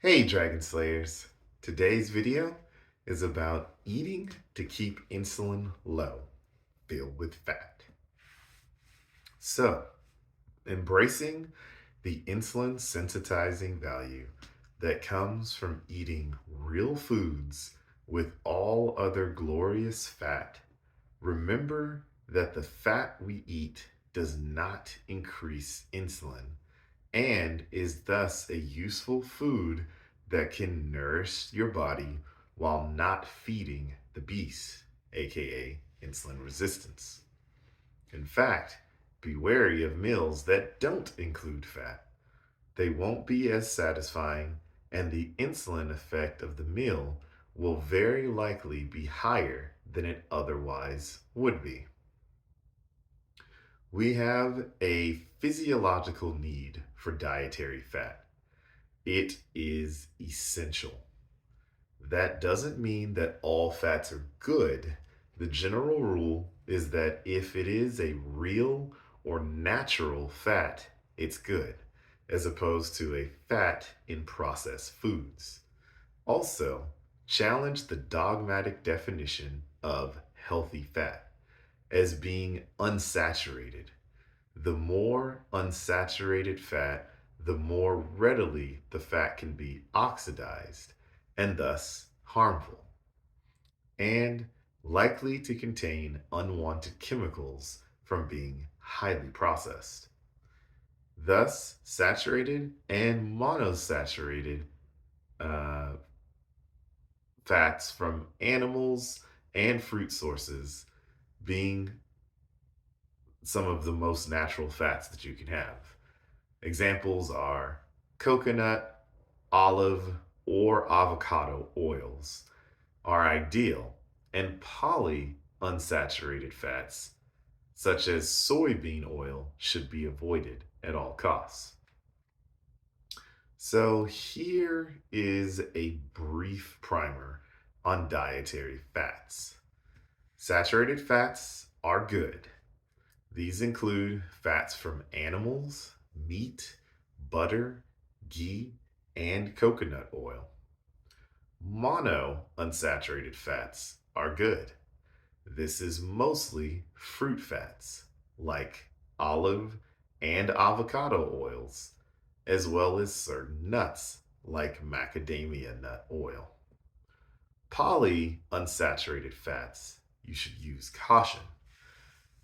Hey Dragon Slayers! Today's video is about eating to keep insulin low, filled with fat. So, embracing the insulin sensitizing value that comes from eating real foods with all other glorious fat, remember that the fat we eat does not increase insulin and is thus a useful food that can nourish your body while not feeding the beast, aka insulin resistance. In fact, be wary of meals that don't include fat. They won't be as satisfying, and the insulin effect of the meal will very likely be higher than it otherwise would be. We have a physiological need for dietary fat. It is essential. That doesn't mean that all fats are good. The general rule is that if it is a real or natural fat, it's good, as opposed to a fat in processed foods. Also, challenge the dogmatic definition of healthy fat as being unsaturated. The more unsaturated fat, the more readily the fat can be oxidized and thus harmful, and likely to contain unwanted chemicals from being highly processed. Thus, saturated and monosaturated uh, fats from animals and fruit sources being some of the most natural fats that you can have. Examples are coconut, olive, or avocado oils are ideal, and polyunsaturated fats, such as soybean oil, should be avoided at all costs. So, here is a brief primer on dietary fats. Saturated fats are good. These include fats from animals, meat, butter, ghee, and coconut oil. Monounsaturated fats are good. This is mostly fruit fats like olive and avocado oils, as well as certain nuts like macadamia nut oil. Polyunsaturated fats, you should use caution.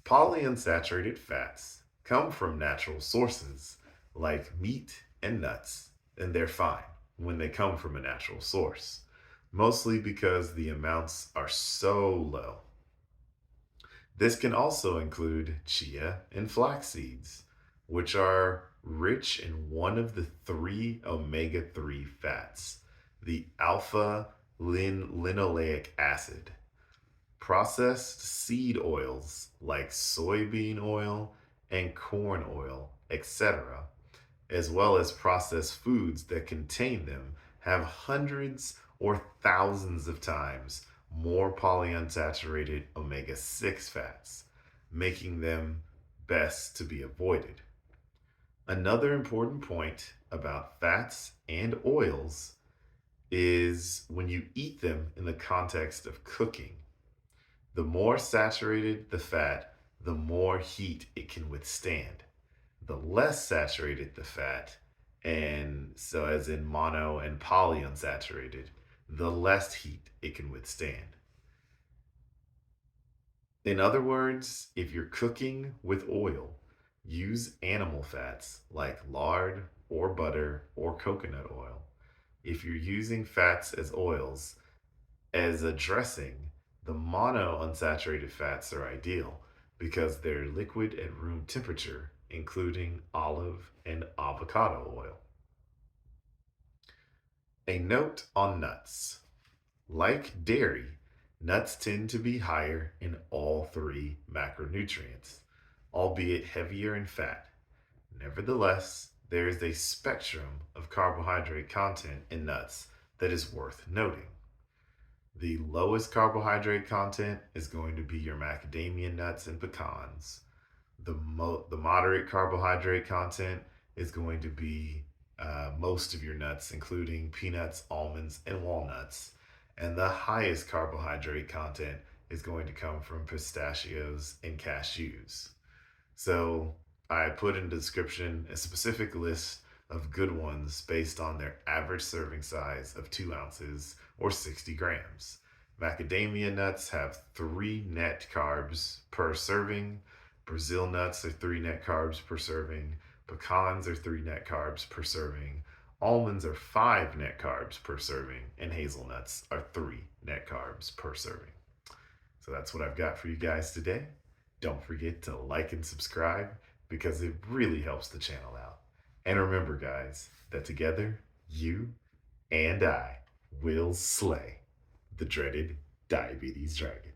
Polyunsaturated fats come from natural sources like meat and nuts, and they're fine when they come from a natural source, mostly because the amounts are so low. This can also include chia and flax seeds, which are rich in one of the three omega 3 fats, the alpha linoleic acid. Processed seed oils like soybean oil and corn oil, etc., as well as processed foods that contain them, have hundreds or thousands of times more polyunsaturated omega 6 fats, making them best to be avoided. Another important point about fats and oils is when you eat them in the context of cooking. The more saturated the fat, the more heat it can withstand. The less saturated the fat, and so as in mono and polyunsaturated, the less heat it can withstand. In other words, if you're cooking with oil, use animal fats like lard or butter or coconut oil. If you're using fats as oils, as a dressing, the monounsaturated fats are ideal because they're liquid at room temperature, including olive and avocado oil. A note on nuts. Like dairy, nuts tend to be higher in all three macronutrients, albeit heavier in fat. Nevertheless, there is a spectrum of carbohydrate content in nuts that is worth noting. The lowest carbohydrate content is going to be your macadamia nuts and pecans. The moderate carbohydrate content is going to be most of your nuts, including peanuts, almonds, and walnuts. And the highest carbohydrate content is going to come from pistachios and cashews. So I put in the description a specific list of good ones based on their average serving size of 2 ounces or 60 grams. Macadamia nuts have 3 net carbs per serving. Brazil nuts are 3 net carbs per serving. Pecans are 3 net carbs per serving. Almonds are 5 net carbs per serving. And hazelnuts are 3 net carbs per serving. So that's what I've got for you guys today. Don't forget to like and subscribe because it really helps the channel out. And remember, guys, that together, you and I will slay the dreaded diabetes dragon.